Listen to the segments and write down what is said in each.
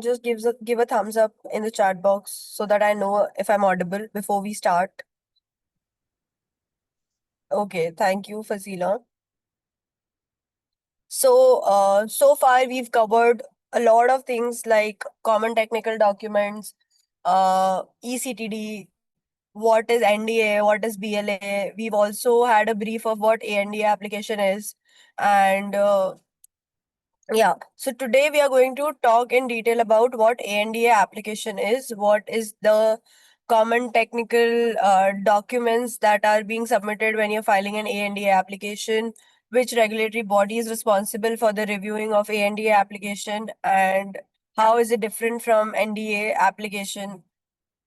Just give a thumbs up in the chat box so that I know if I'm audible before we start. Okay, thank you, Fazila. So far we've covered a lot of things like common technical documents, ECTD, what is NDA, what is BLA. We've also had a brief of what ANDA application is, and yeah, so today we are going to talk in detail about what ANDA application is, what is the common technical documents that are being submitted when you're filing an ANDA application, which regulatory body is responsible for the reviewing of ANDA application, and how is it different from NDA application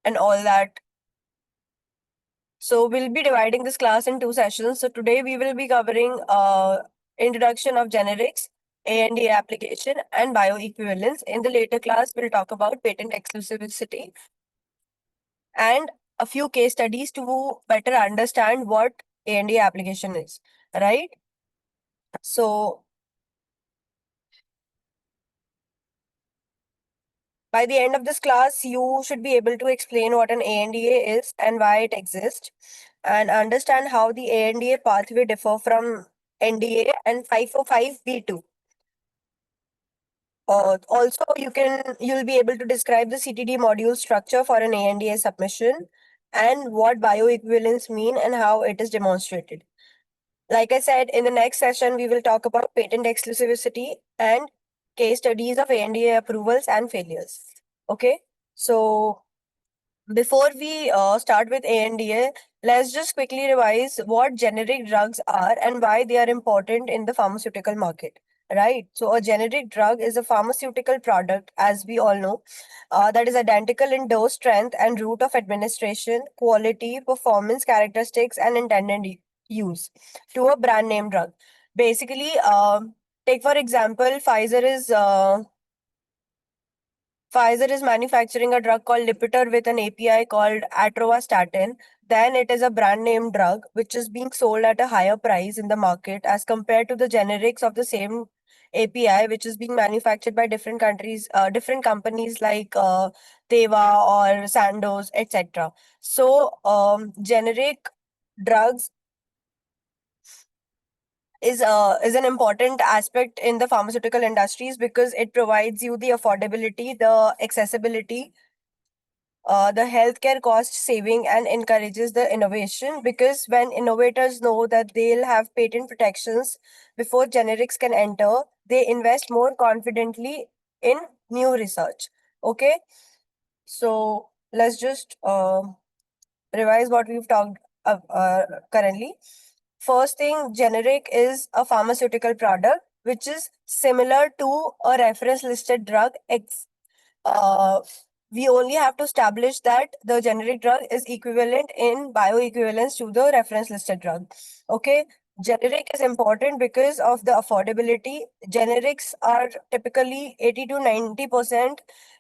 and all that. So we'll be dividing this class in two sessions. So today we will be covering introduction of generics, ANDA application, and bioequivalence. In the later class, we'll talk about patent exclusivity and a few case studies to better understand what ANDA application is. Right? So by the end of this class, you should be able to explain what an ANDA is and why it exists, and understand how the ANDA pathway differ from NDA and 545(b)(2). Also, you'll be able to describe the CTD module structure for an ANDA submission and what bioequivalence mean and how it is demonstrated. Like I said, in the next session, we will talk about patent exclusivity and case studies of ANDA approvals and failures. Okay, so before we start with ANDA, let's just quickly revise what generic drugs are and why they are important in the pharmaceutical market. Right. So, a generic drug is a pharmaceutical product, as we all know, that is identical in dose strength and route of administration, quality, performance characteristics, and intended use to a brand name drug. Basically, take for example, Pfizer is manufacturing a drug called Lipitor with an API called atorvastatin. Then it is a brand name drug which is being sold at a higher price in the market as compared to the generics of the same API, which is being manufactured by different countries, different companies like Teva or Sandoz, etc. So, generic drugs is an important aspect in the pharmaceutical industries because it provides you the affordability, the accessibility, the healthcare cost saving, and encourages the innovation because when innovators know that they'll have patent protections before generics can enter, they invest more confidently in new research. Okay, so let's just revise what we've talked currently. First thing, generic is a pharmaceutical product which is similar to a reference listed drug. Uh, we only have to establish that the generic drug is equivalent in bioequivalence to the reference listed drug. Okay, generic is important because of the affordability. Generics are typically 80 to 90%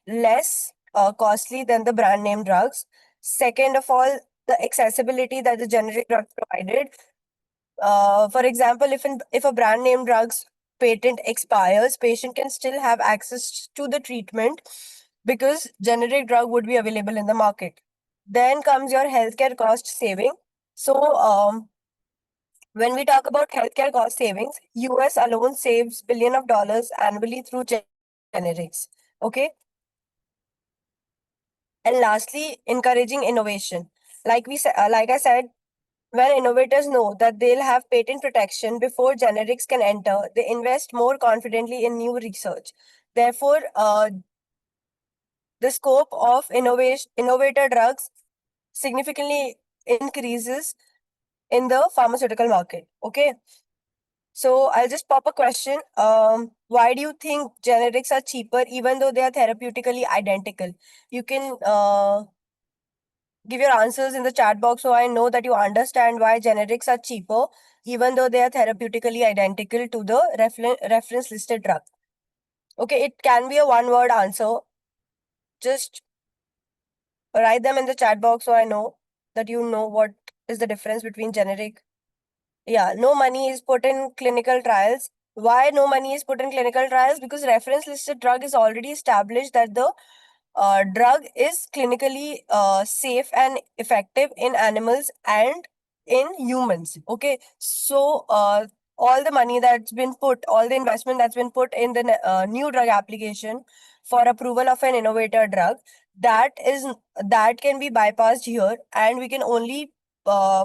less costly than the brand name drugs. Second of all, the accessibility that the generic drug provided. For example, if a brand name drug's patent expires, patient can still have access to the treatment because generic drug would be available in the market. Then comes your healthcare cost saving. So, when we talk about healthcare cost savings, US alone saves billion of dollars annually through generics. Okay. And lastly, encouraging innovation. Like I said, when innovators know that they'll have patent protection before generics can enter, they invest more confidently in new research. Therefore, the scope of innovator drugs significantly increases in the pharmaceutical market. Okay. So I'll just pop a question. Why do you think generics are cheaper even though they are therapeutically identical? You can give your answers in the chat box so I know that you understand why generics are cheaper even though they are therapeutically identical to the reference listed drug. Okay, it can be a one word answer. Just write them in the chat box so I know that you know what is the difference between generic. Yeah, no money is put in clinical trials. Why no money is put in clinical trials? Because reference listed drug is already established that the drug is clinically safe and effective in animals and in humans. Okay, so all the money that's been put, all the investment that's been put in the new drug application for approval of an innovator drug, that is that can be bypassed here, and we can only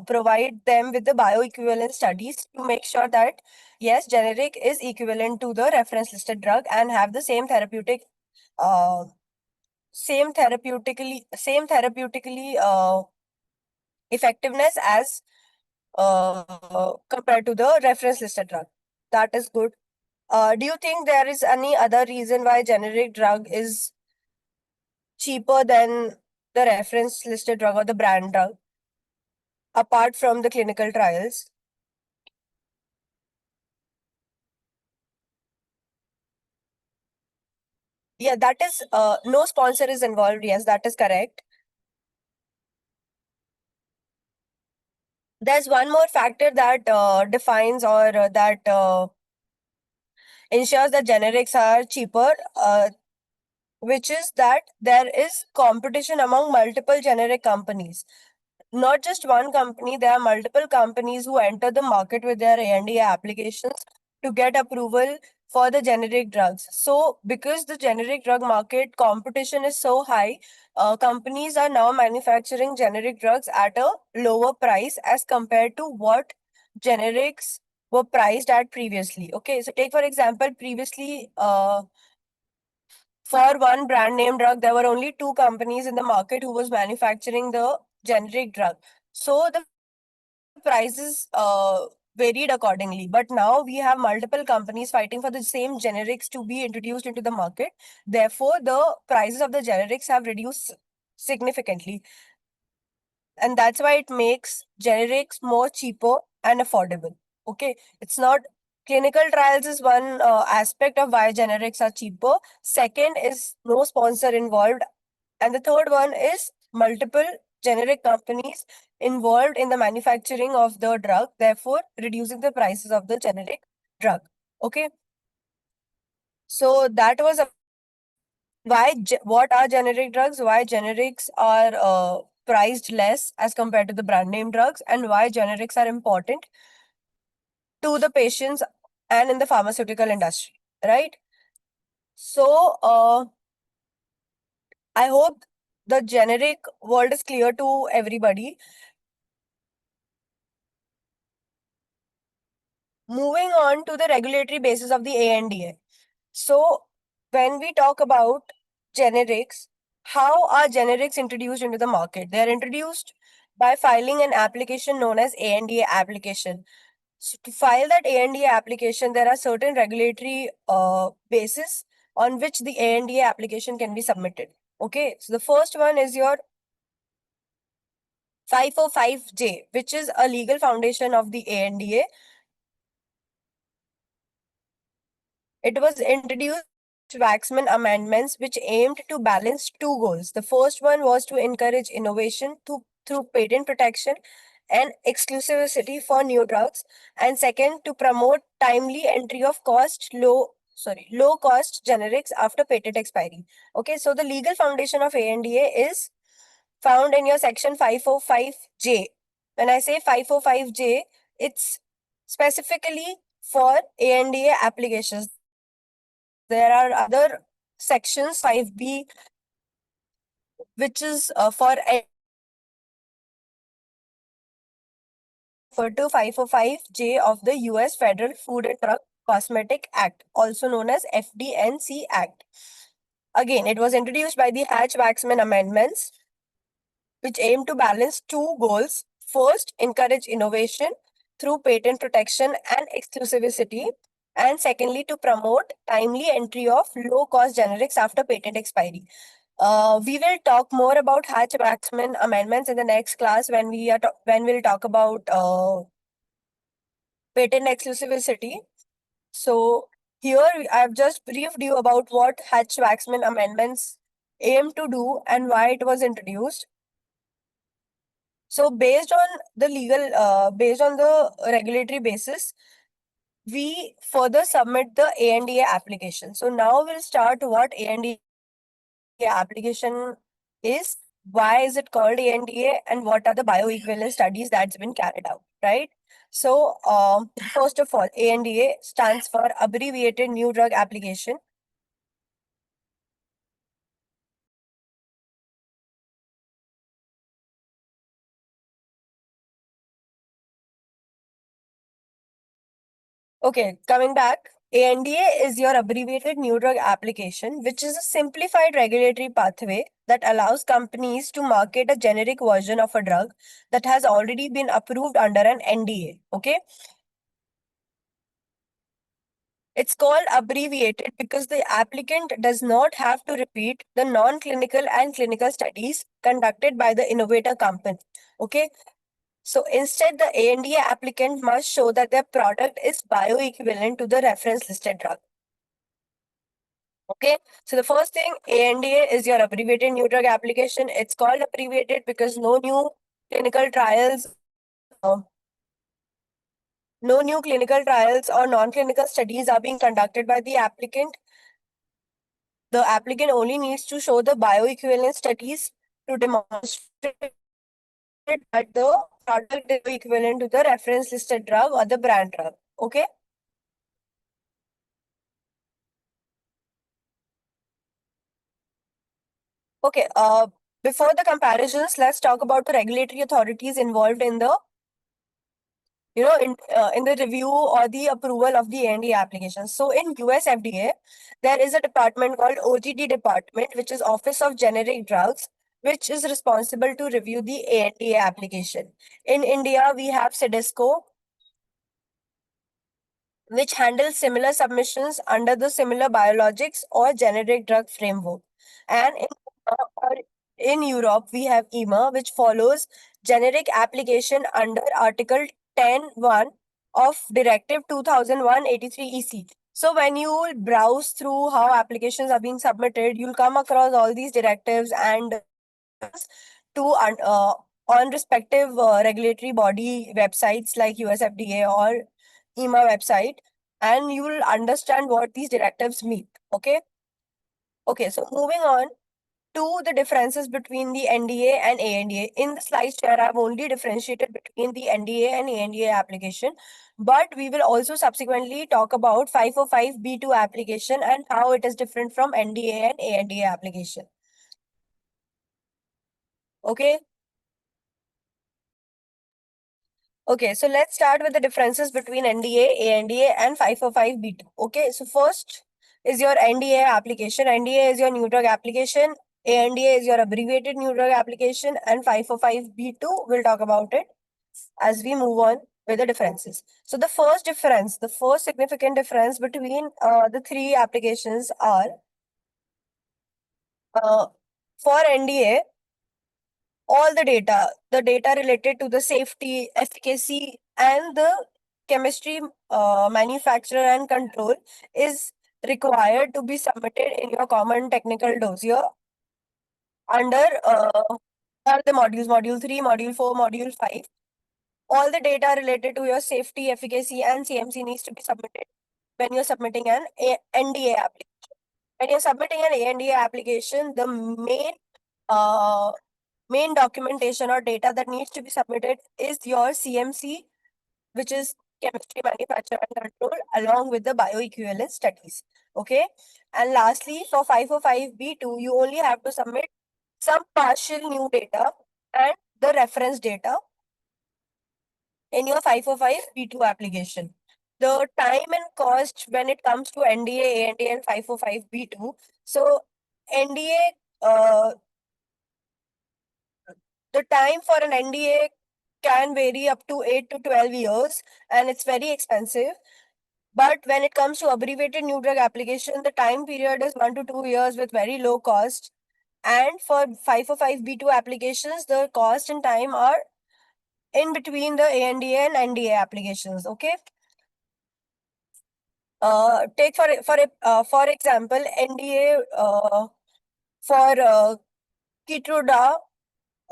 provide them with the bioequivalent studies to make sure that yes, generic is equivalent to the reference listed drug and have the uh, same therapeutically effectiveness as compared to the reference listed drug. That is good. Do you think there is any other reason why generic drug is cheaper than the reference listed drug or the brand drug apart from the clinical trials? Yeah, that is no sponsor is involved. Yes, that is correct. There's one more factor that defines or that ensures that generics are cheaper, which is that there is competition among multiple generic companies. Not just one company, there are multiple companies who enter the market with their ANDA applications to get approval for the generic drugs. So, because the generic drug market competition is so high, companies are now manufacturing generic drugs at a lower price as compared to what generics were priced at previously. Okay, so take for example, previously, for one brand name drug, there were only two companies in the market who was manufacturing the generic drug. So the prices varied accordingly. But now we have multiple companies fighting for the same generics to be introduced into the market. Therefore, the prices of the generics have reduced significantly. And that's why it makes generics more cheaper and affordable. Okay, it's not clinical trials is one aspect of why generics are cheaper. Second is no sponsor involved, and the third one is multiple generic companies involved in the manufacturing of the drug, therefore reducing the prices of the generic drug. Okay, so that was what are generic drugs, why generics are priced less as compared to the brand name drugs, and why generics are important to the patients and in the pharmaceutical industry, right? So, I hope the generic world is clear to everybody. Moving on to the regulatory basis of the ANDA. So, when we talk about generics, how are generics introduced into the market? They are introduced by filing an application known as ANDA application. So to file that ANDA application, there are certain regulatory basis on which the ANDA application can be submitted. Okay, so the first one is your 545J, which is a legal foundation of the ANDA. It was introduced Waxman amendments which aimed to balance two goals. The first one was to encourage innovation through patent protection and exclusivity for new drugs, and second to promote timely entry of low cost generics after patent expiry. Okay, so the legal foundation of ANDA is found in your section 545J. When I say 545J, it's specifically for ANDA applications. There are other sections 5B, which is for refer to 545J of the US Federal Food and Drug Cosmetic Act, also known as FDNC Act. Again, it was introduced by the Hatch-Waxman amendments, which aim to balance two goals. First, encourage innovation through patent protection and exclusivity, and secondly, to promote timely entry of low-cost generics after patent expiry. We will talk more about Hatch-Waxman amendments in the next class when we'll talk about patent exclusivity. So here I've just briefed you about what Hatch-Waxman amendments aim to do and why it was introduced. So based on the regulatory basis, we further submit the ANDA application. So now we'll start what ANDA application is, why is it called ANDA, and what are the bioequivalence studies that's been carried out, right? So, first of all, ANDA stands for Abbreviated New Drug Application. Okay, coming back, ANDA is your abbreviated new drug application, which is a simplified regulatory pathway that allows companies to market a generic version of a drug that has already been approved under an NDA. Okay, it's called abbreviated because the applicant does not have to repeat the non clinical and clinical studies conducted by the innovator company. Okay, so instead, the ANDA applicant must show that their product is bioequivalent to the reference listed drug. Okay, so the first thing, ANDA is your abbreviated new drug application. It's called abbreviated because clinical trials, uh, no new clinical trials or non-clinical studies are being conducted by the applicant. The applicant only needs to show the bioequivalence studies to demonstrate that the product is equivalent to the reference listed drug or the brand drug. Okay. Okay. Before the comparisons, let's talk about the regulatory authorities involved in the in the review or the approval of the ANDA application. So in US FDA, there is a department called OGD department, which is Office of Generic Drugs, which is responsible to review the ANDA application. In India, we have CDSCO, which handles similar submissions under the similar biologics or generic drug framework. And or in Europe, we have EMA, which follows generic application under Article 10.1 of Directive 2001/83 EC. So when you browse through how applications are being submitted, you'll come across all these directives and to on respective regulatory body websites like USFDA or EMA website, and you will understand what these directives mean. Okay. Okay. So moving on to the differences between the NDA and ANDA. In the slides here, I've only differentiated between the NDA and ANDA application, but we will also subsequently talk about 505(b)(2) application and how it is different from NDA and ANDA application. Okay. Okay, so let's start with the differences between NDA, ANDA, and 505(b)(2). Okay, so first is your NDA application. NDA is your new drug application. ANDA is your abbreviated new drug application, and 505(b)(2). We'll talk about it as we move on with the differences. So the first difference, the first significant difference between the three applications are uh, for NDA, all the data related to the safety, efficacy, and the chemistry, manufacturer, and control is required to be submitted in your common technical dossier under all the modules, module 3, module 4, module 5. All the data related to your safety, efficacy, and CMC needs to be submitted when you're submitting an NDA application. When you're submitting an ANDA application, the uh, main documentation or data that needs to be submitted is your CMC, which is chemistry, manufacture, and control, along with the bioequivalence studies. Okay. And lastly, for 505(b)(2), you only have to submit some partial new data and the reference data in your 505(b)(2) application. The time and cost when it comes to NDA, ANDA, and 505(b)(2. So, NDA, the time for an NDA can vary up to 8 to 12 years, and it's very expensive. But when it comes to abbreviated new drug application, the time period is 1 to 2 years with very low cost. And for 505(b)(2) applications, the cost and time are in between the ANDA and NDA applications. Okay. Take for example, NDA for Keytruda,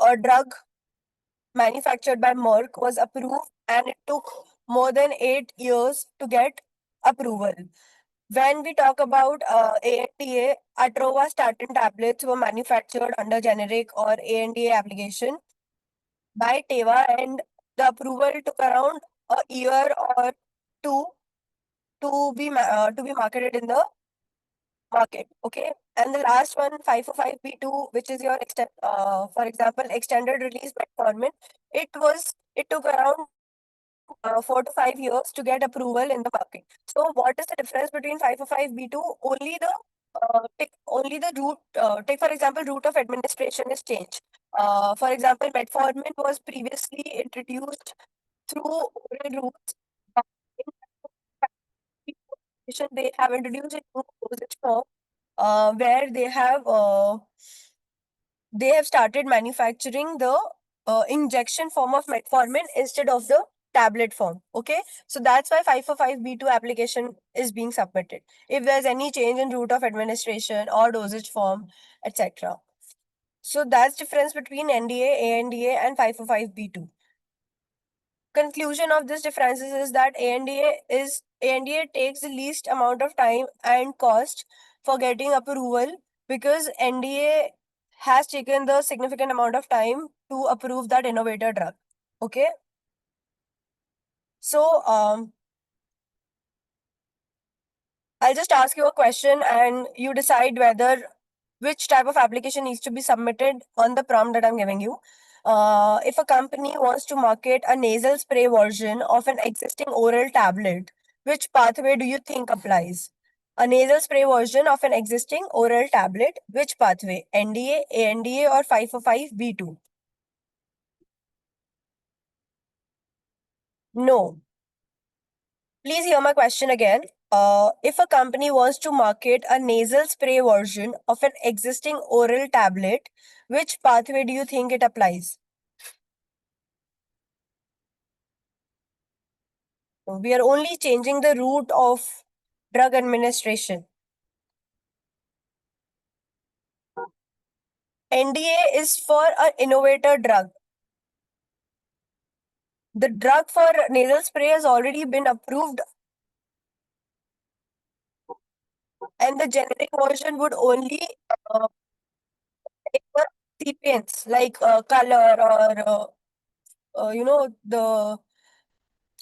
a drug manufactured by Merck, was approved, and it took more than 8 years to get approval. When we talk about ANDA, Atrova statin tablets were manufactured under generic or ANDA application by Teva, and the approval took around a year or two to be marketed in the market. Okay, and the last one, 505(b)(2), which is your for example, extended release metformin. It took around 4 to 5 years to get approval in the market. So, what is the difference between 505(b)(2)? Only the route. Take for example, route of administration is changed. For example, metformin was previously introduced through oral routes. But in application, they have introduced it to dosage form, where they have started manufacturing the injection form of metformin instead of the tablet form. Okay, so that's why 505(b)(2) application is being submitted if there's any change in route of administration or dosage form, etc. So that's difference between NDA, ANDA, and 505(b)(2). Conclusion of this differences is that ANDA takes the least amount of time and cost for getting approval, because NDA has taken the significant amount of time to approve that innovator drug. Okay, so I'll just ask you a question and you decide whether which type of application needs to be submitted on the prompt that I'm giving you. If a company wants to market a nasal spray version of an existing oral tablet, which pathway do you think applies? A nasal spray version of an existing oral tablet, which pathway? NDA, ANDA, or 505(b)(2)? No. Please hear my question again. If a company wants to market a nasal spray version of an existing oral tablet, which pathway do you think it applies? We are only changing the route of drug administration. NDA is for an innovator drug. The drug for nasal spray has already been approved, and the generic version would only take for recipients like color or the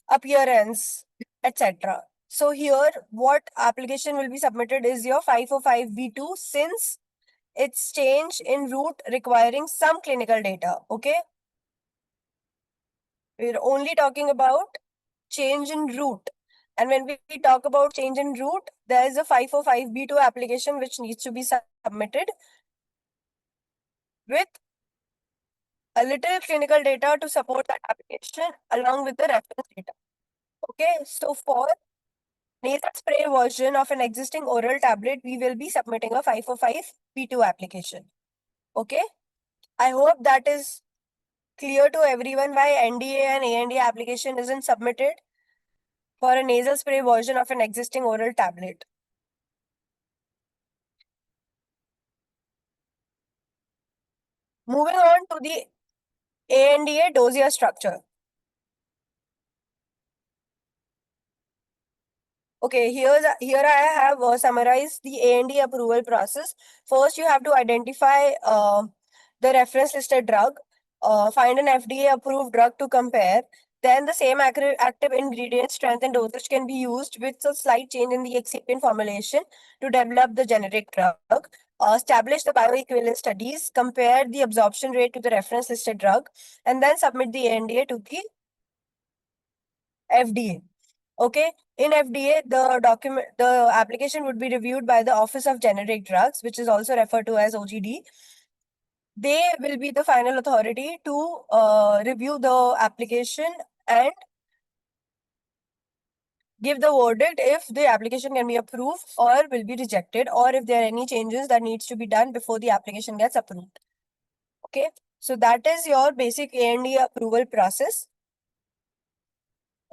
appearance, etc. So here, what application will be submitted is your 505(b)(2), since it's change in route requiring some clinical data. Okay, we're only talking about change in route. And when we talk about change in route, there is a 505(b)(2) application which needs to be submitted with a little clinical data to support that application along with the reference data. Okay, so for nasal spray version of an existing oral tablet, we will be submitting a 505(b)(2) application. Okay, I hope that is clear to everyone why NDA and ANDA application isn't submitted for a nasal spray version of an existing oral tablet. Moving on to the ANDA dossier structure. Okay, here I have summarized the A&D approval process. First, you have to identify the reference listed drug, find an FDA approved drug to compare. Then the same active ingredient, strength, and dosage can be used with a slight change in the excipient formulation to develop the generic drug. Establish the bioequivalence studies, compare the absorption rate to the reference listed drug, and then submit the ANDA to the FDA. Okay, in FDA, the application would be reviewed by the Office of Generic Drugs, which is also referred to as OGD. They will be the final authority to review the application and give the verdict if the application can be approved or will be rejected, or if there are any changes that needs to be done before the application gets approved. Okay, so that is your basic ANDA approval process.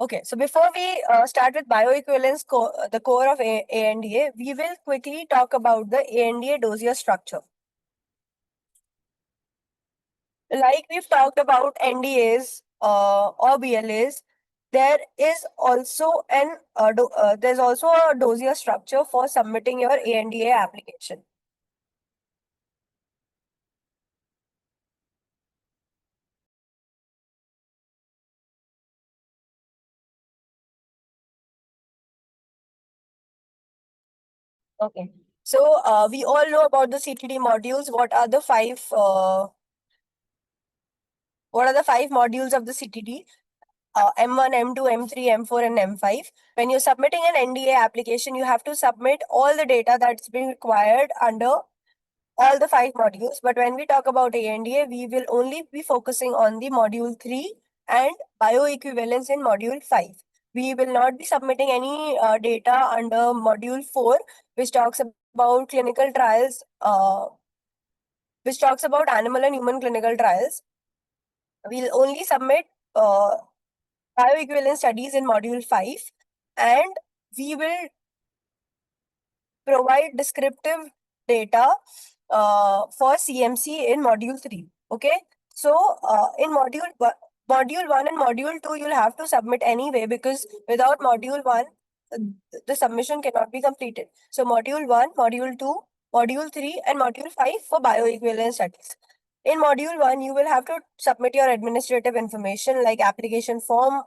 Okay, so before we start with bioequivalence, the core of ANDA, we will quickly talk about the ANDA dossier structure. Like we've talked about NDAs or BLAs, There is also there's also a dossier structure for submitting your ANDA application. Okay. So we all know about the CTD modules. What are the five modules of the CTD? M1, M2, M3, M4, and M5. When you're submitting an NDA application, you have to submit all the data that's been required under all the five modules. But when we talk about ANDA, we will only be focusing on the module 3 and bioequivalence in module 5. We will not be submitting any data under module 4, which talks about clinical trials, which talks about animal and human clinical trials. We'll only submit uh, bioequivalence studies in module 5, and we will provide descriptive data for CMC in module 3. Okay. So in module 1 and module 2, you'll have to submit anyway, because without module 1, uh, the submission cannot be completed. So module 1, module 2, module 3, and module 5 for bioequivalence studies. In module 1, you will have to submit your administrative information like application form,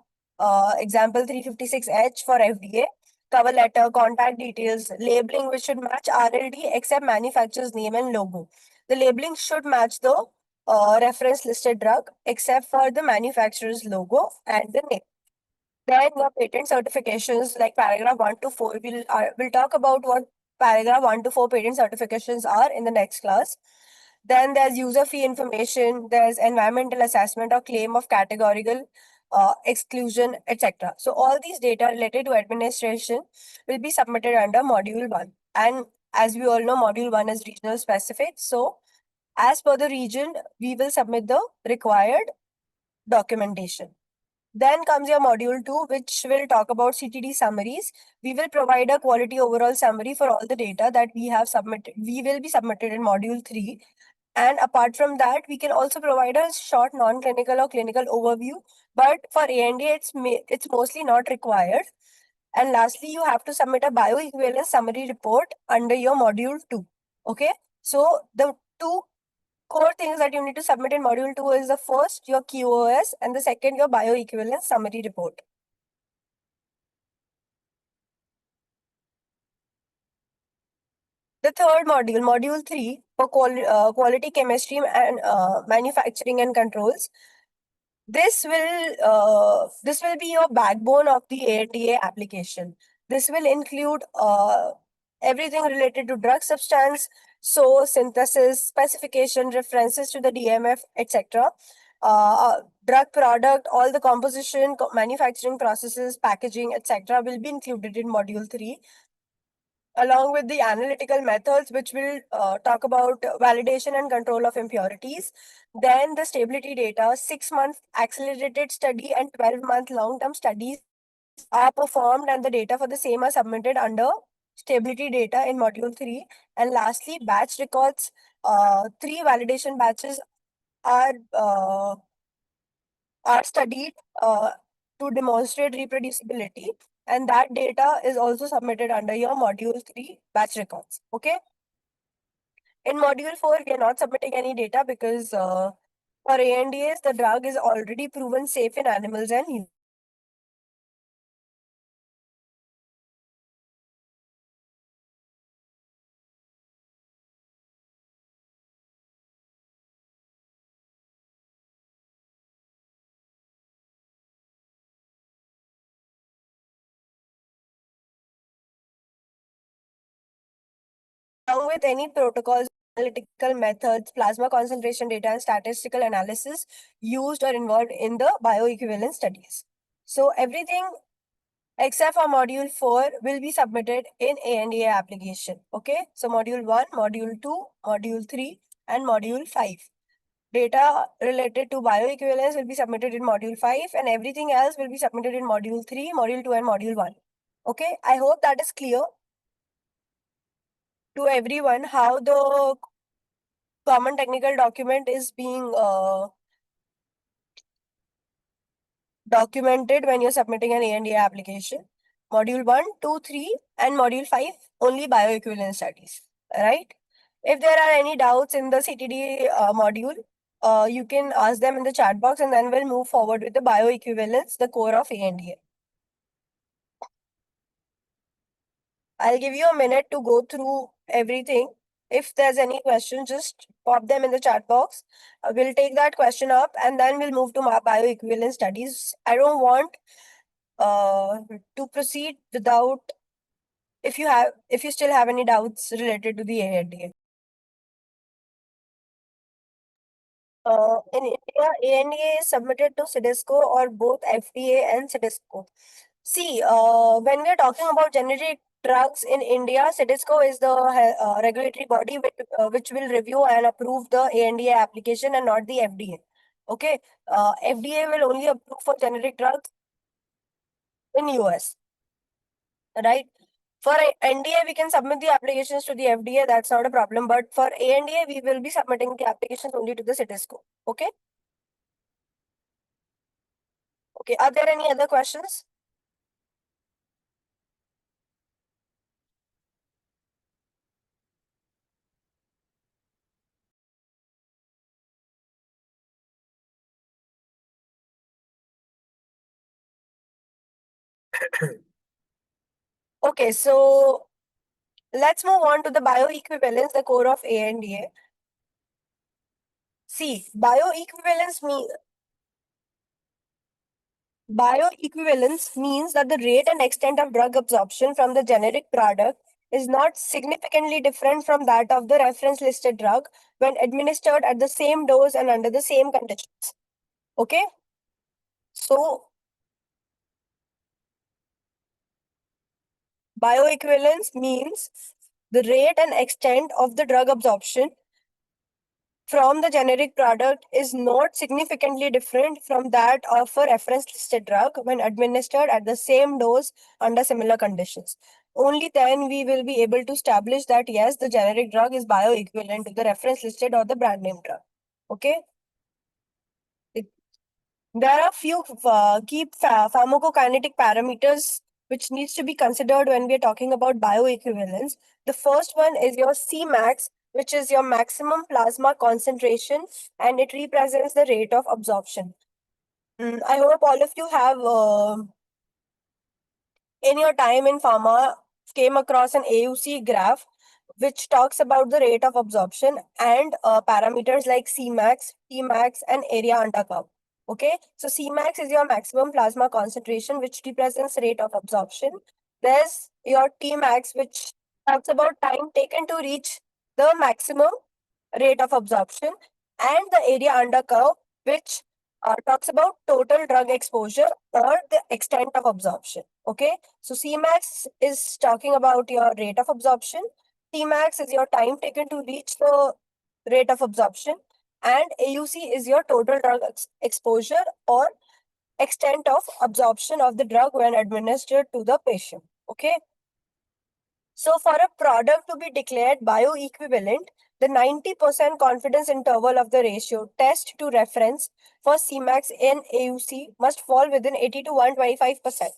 example 356H for FDA, cover letter, contact details, labeling which should match RLD except manufacturer's name and logo. The labeling should match the reference listed drug except for the manufacturer's logo and the name. Then your patent certifications like paragraph 1 to 4. We'll talk about what paragraph 1 to 4 patent certifications are in the next class. Then there's user fee information, there's environmental assessment or claim of categorical exclusion, etc. So all these data related to administration will be submitted under module 1. And as we all know, module 1 is regional specific. So as per the region, we will submit the required documentation. Then comes your module 2, which will talk about CTD summaries. We will provide a quality overall summary for all the data that we have submitted. We will be submitted in module 3. And apart from that, we can also provide a short non-clinical or clinical overview. But for ANDA, it's mostly not required. And lastly, you have to submit a bioequivalence summary report under your module 2. Okay. So the two core things that you need to submit in module 2 is the first, your QoS, and the second, your bioequivalence summary report. The third module, module 3, for quality chemistry and manufacturing and controls. This will be your backbone of the ANDA application. This will include everything related to drug substance, source, synthesis, specification, references to the DMF, etc. Drug product, all the composition, manufacturing processes, packaging, etc. will be included in module 3, along with the analytical methods, which will talk about validation and control of impurities. Then the stability data, 6-month accelerated study and 12-month long-term studies are performed, and the data for the same are submitted under stability data in module 3. And lastly, batch records, 3 validation batches are uh, are studied to demonstrate reproducibility, and that data is also submitted under your module 3 batch records. Okay. In module 4, we are not submitting any data because for ANDAs, the drug is already proven safe in animals and humans. Along with any protocols, analytical methods, plasma concentration data, and statistical analysis used or involved in the bioequivalence studies. So everything except for module 4 will be submitted in ANDA application. Okay. So module 1, module 2, module 3, and module 5. Data related to bioequivalence will be submitted in module 5, and everything else will be submitted in module 3, module 2, and module 1. Okay. I hope that is clear to everyone how the common technical document is being documented when you're submitting an ANDA application. Module 1, 2, 3, and Module 5, only bioequivalence studies, right? If there are any doubts in the CTD module, you can ask them in the chat box, and then we'll move forward with the bioequivalence, the core of ANDA. I'll give you a minute to go through everything. If there's any question, just pop them in the chat box. We'll take that question up and then we'll move to bioequivalence studies. I don't want uh, to proceed without, if you still have any doubts related to the ANDA. In India, ANDA is submitted to CDSCO or both FDA and CDSCO. See, when we are talking about generic drugs in India, CDSCO is the regulatory body which will review and approve the ANDA application and not the FDA. Okay, FDA will only approve for generic drugs in US, right? For NDA, we can submit the applications to the FDA. That's not a problem. But for ANDA, we will be submitting the applications only to the CDSCO. Okay. Okay. Are there any other questions? Okay. So let's move on to the bioequivalence, the core of ANDA. See, bioequivalence means that the rate and extent of drug absorption from the generic product is not significantly different from that of the reference listed drug when administered at the same dose and under the same conditions. Okay. So bioequivalence means the rate and extent of the drug absorption from the generic product is not significantly different from that of a reference listed drug when administered at the same dose under similar conditions. Only then we will be able to establish that yes, the generic drug is bioequivalent to the reference listed or the brand name drug. Okay. There are few key pharmacokinetic parameters which needs to be considered when we are talking about bioequivalence. The first one is your Cmax, which is your maximum plasma concentration, and it represents the rate of absorption. I hope all of you have in your time in pharma came across an AUC graph which talks about the rate of absorption and parameters like Cmax, Tmax, and area under curve. Okay, so Cmax is your maximum plasma concentration, which represents rate of absorption. There's your Tmax, which talks about time taken to reach the maximum rate of absorption, and the area under curve, which talks about total drug exposure or the extent of absorption. Okay, so Cmax is talking about your rate of absorption. Tmax is your time taken to reach the rate of absorption, and AUC is your total drug exposure or extent of absorption of the drug when administered to the patient. Okay. So for a product to be declared bioequivalent, the 90% confidence interval of the ratio test to reference for Cmax in AUC must fall within 80 to 125%.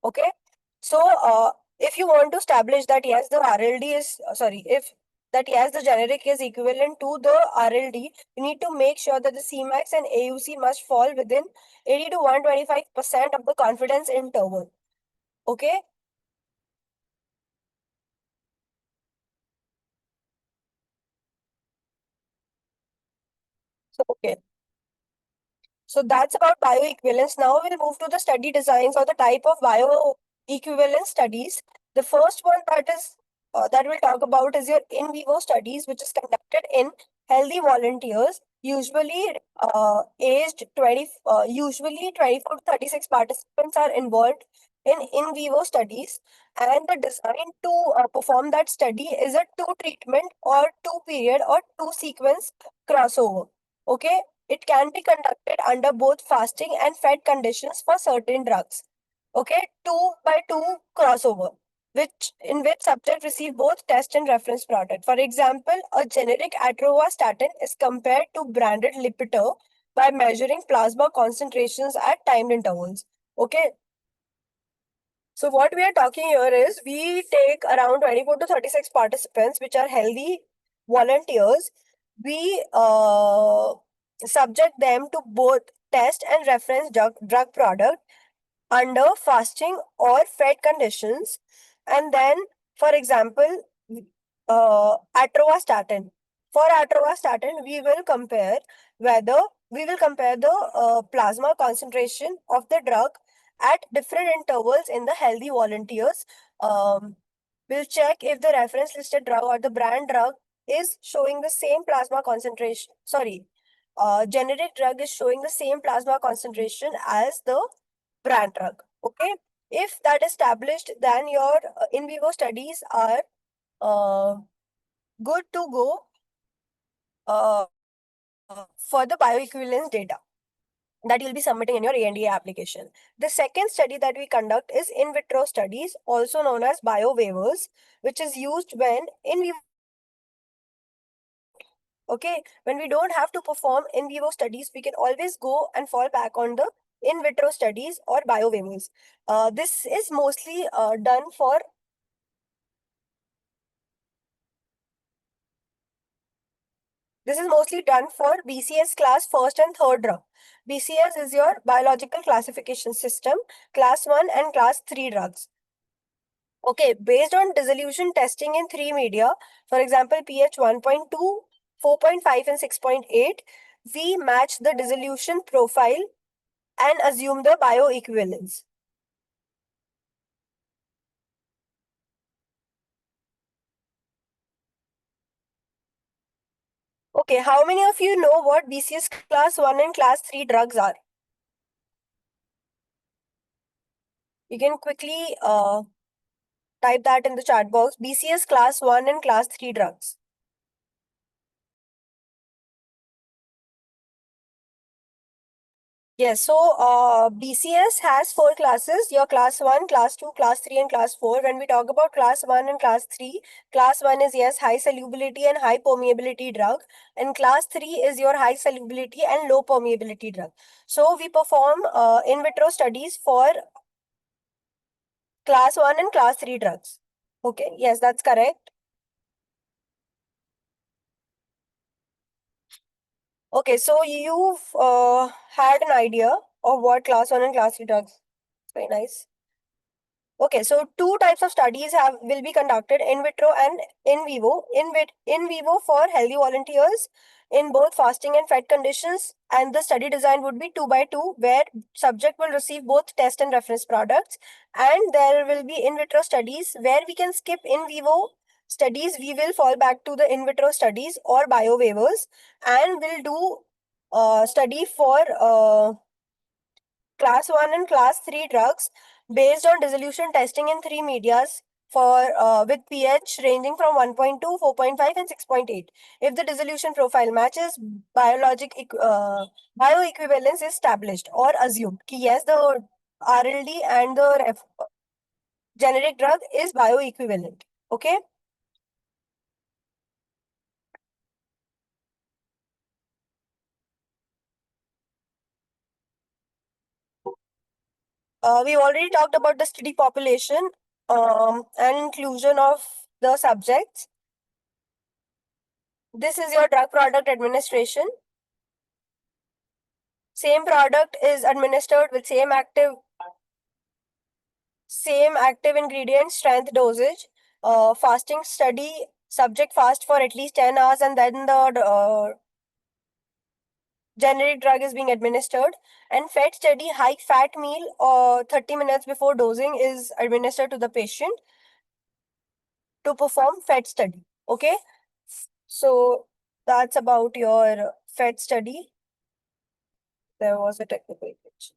Okay. So if you want to establish that yes, the RLD is, if that yes, the generic is equivalent to the RLD, you need to make sure that the Cmax and AUC must fall within 80 to 125% of the confidence interval. Okay. So, okay. So that's about bioequivalence. Now we'll move to the study designs or the type of bioequivalence studies. The first one that we'll talk about is your in vivo studies, which is conducted in healthy volunteers, usually aged 20, usually 24 to 36 participants are involved in vivo studies, and the design to perform that study is a two treatment or two period or two sequence crossover. Okay, it can be conducted under both fasting and fed conditions for certain drugs. Okay, 2 by 2 crossover, which in which subject receive both test and reference product. For example, a generic atorvastatin is compared to branded Lipitor by measuring plasma concentrations at timed intervals. Okay, so what we are talking here is we take around 24 to 36 participants, which are healthy volunteers. We subject them to both test and reference drug product under fasting or fed conditions. And then, for example, atorvastatin. For atorvastatin, we will compare the plasma concentration of the drug at different intervals in the healthy volunteers. We'll check if the reference listed drug or the brand drug is showing the same plasma concentration. Sorry, generic drug is showing the same plasma concentration as the brand drug. Okay, if that is established, then your in vivo studies are uh, good to go uh, for the bioequivalence data that you'll be submitting in your ANDA application. The second study that we conduct is in vitro studies, also known as biowaivers, which is used when in vivo. Okay, when we don't have to perform in vivo studies, we can always go and fall back on the in vitro studies or biowaivers. This is mostly done for This is mostly done for BCS class first and third drug. BCS is your biological classification system, class 1 and class 3 drugs. Okay, based on dissolution testing in three media, for example, pH 1.2, 4.5, and 6.8, we match the dissolution profile and assume the bioequivalence. Okay, how many of you know what BCS class 1 and class 3 drugs are? You can quickly type that in the chat box. BCS class 1 and class 3 drugs. Yes, so BCS has four classes, your class 1, class 2, class 3, and class 4. When we talk about class 1 and class 1 is yes, high solubility and high permeability drug, and class 3 is your high solubility and low permeability drug. So we perform in vitro studies for class 1 and class 3 drugs. Okay, yes, that's correct. Okay, so you've had an idea of what class 1 and class 3 drugs. Very nice. Okay, so two types of studies will be conducted, in vitro and in vivo. In vivo for healthy volunteers in both fasting and fed conditions, and the study design would be 2 by 2, where subject will receive both test and reference products. And there will be in vitro studies where we can skip in vivo studies. We will fall back to the in vitro studies or bio waivers, and we'll do study for class 1 and class 3 drugs based on dissolution testing in three medias for with pH ranging from 1.2, 4.5, and 6.8. If the dissolution profile matches, bioequivalence is established or assumed. Ki yes, the RLD and the generic drug is bioequivalent. Okay. We already talked about the study population and inclusion of the subjects. This is your drug product administration. Same product is administered with same active ingredient, strength, dosage. Fasting study, subject fast for at least 10 hours, and then the generic drug is being administered. And fed study, high fat meal 30 minutes before dosing is administered to the patient to perform fed study. Okay, so that's about your fed study. There was a technical glitch.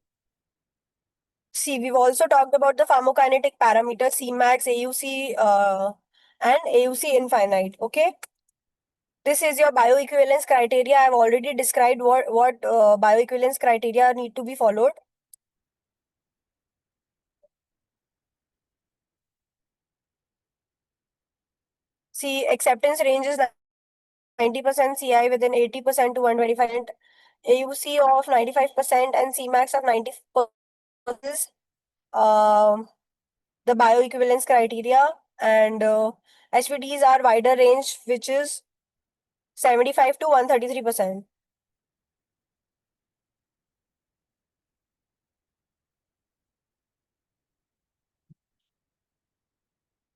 See, we've also talked about the pharmacokinetic parameters, Cmax, AUC, and AUC infinite. Okay, this is your bioequivalence criteria. I've already described what bioequivalence criteria need to be followed. See, acceptance range is 90% CI within 80% to 125%. AUC of 95% and Cmax of 90%, um, the bioequivalence criteria, and HVDs are wider range, which is 75 to 133%.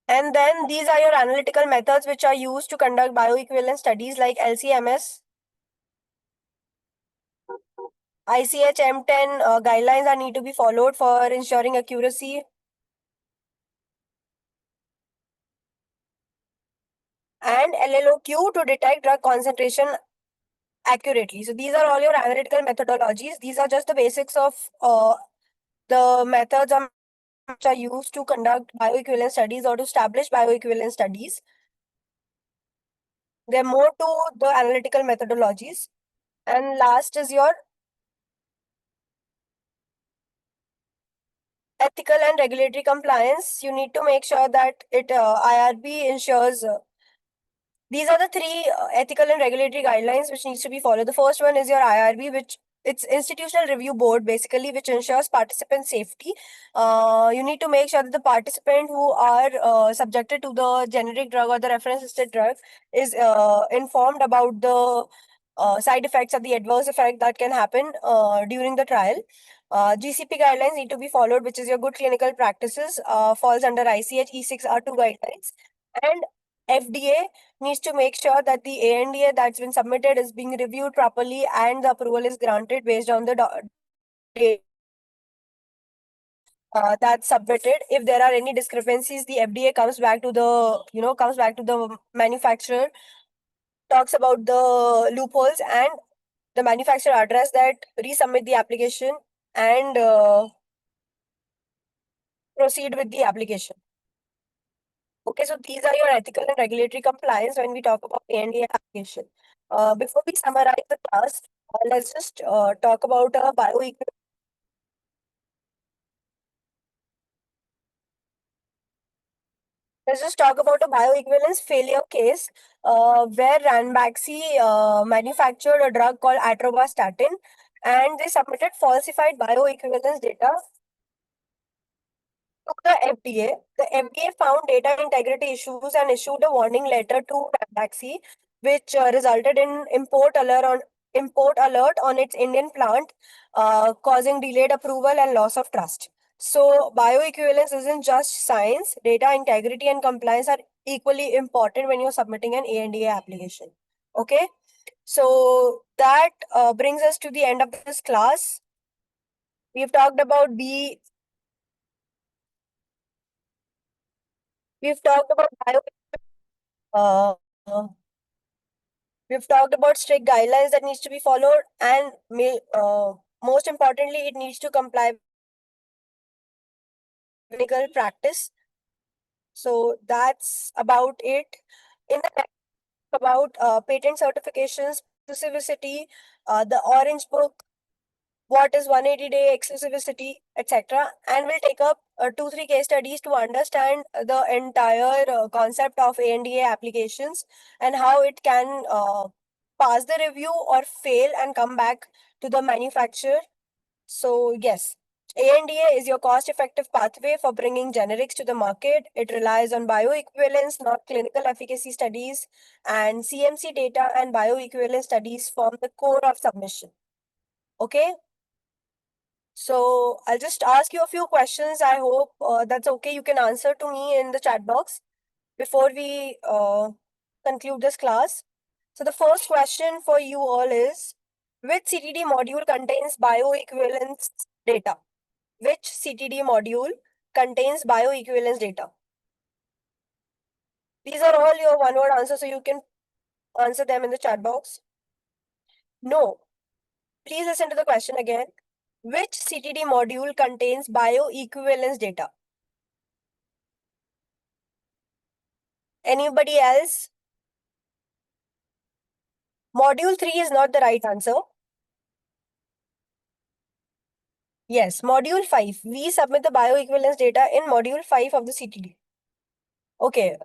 And then these are your analytical methods which are used to conduct bioequivalence studies like LCMS. ICH M10 guidelines are need to be followed for ensuring accuracy, and LLOQ to detect drug concentration accurately. So these are all your analytical methodologies. These are just the basics of the methods which are used to conduct bioequivalence studies or to establish bioequivalence studies. They're more to the analytical methodologies. And last is your ethical and regulatory compliance. You need to make sure that it IRB ensures these are the three ethical and regulatory guidelines which needs to be followed. The first one is your IRB, which it's institutional review board basically, which ensures participant safety. You need to make sure that the participant who are subjected to the generic drug or the reference listed drug is informed about the side effects or the adverse effect that can happen during the trial. GCP guidelines need to be followed, which is your good clinical practices, falls under ICH E6R2 guidelines. And FDA needs to make sure that the ANDA that's been submitted is being reviewed properly and the approval is granted based on the data that's submitted. If there are any discrepancies, the FDA comes back to the manufacturer, talks about the loopholes, and the manufacturer address that, resubmit the application, and proceed with the application. Okay, so these are your ethical and regulatory compliance when we talk about ANDA application. Before we summarize the class, let's just talk about a Let's just talk about a bioequivalence failure case where Ranbaxy manufactured a drug called atorvastatin, and they submitted falsified bioequivalence data to the FDA. The FDA found data integrity issues and issued a warning letter to Ranbaxy, which resulted in import alert on its Indian plant, causing delayed approval and loss of trust. So bioequivalence isn't just science. Data integrity and compliance are equally important when you're submitting an ANDA application. Okay, so that brings us to the end of this class. We've talked about B. We've talked about bio. Uh, uh, we've talked about strict guidelines that needs to be followed, and most importantly, it needs to comply with clinical practice. So that's about it. In the next, about patent certifications, exclusivity, the Orange Book, what is 180-day exclusivity, etc. And we'll take up 2-3 case studies to understand the entire concept of ANDA applications and how it can pass the review or fail and come back to the manufacturer. So yes, ANDA is your cost-effective pathway for bringing generics to the market. It relies on bioequivalence, not clinical efficacy studies, and CMC data and bioequivalence studies form the core of submission. Okay, so I'll just ask you a few questions. I hope that's okay. You can answer to me in the chat box before we conclude this class. So the first question for you all is, which CTD module contains bioequivalence data? Which CTD module contains bioequivalence data? These are all your one-word answers, so you can answer them in the chat box. No. Please listen to the question again. Which CTD module contains bioequivalence data? Anybody else? Module 3 is not the right answer. Yes, module 5. We submit the bioequivalence data in module 5 of the CTD. Okay.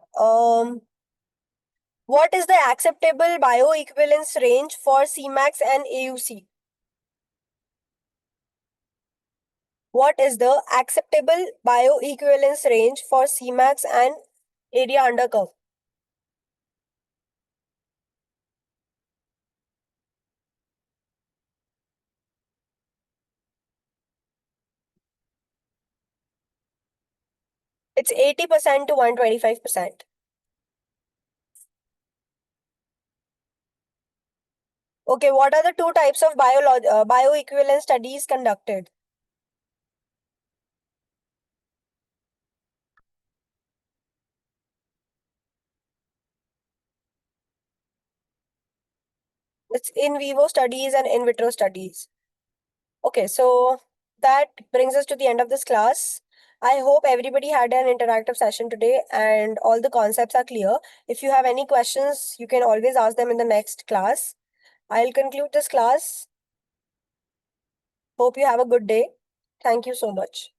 What is the acceptable bioequivalence range for Cmax and AUC? What is the acceptable bioequivalence range for Cmax and area under curve? It's 80% to 125%. Okay, what are the two types of bioequivalence studies conducted? It's in vivo studies and in vitro studies. Okay, so that brings us to the end of this class. I hope everybody had an interactive session today and all the concepts are clear. If you have any questions, you can always ask them in the next class. I'll conclude this class. Hope you have a good day. Thank you so much.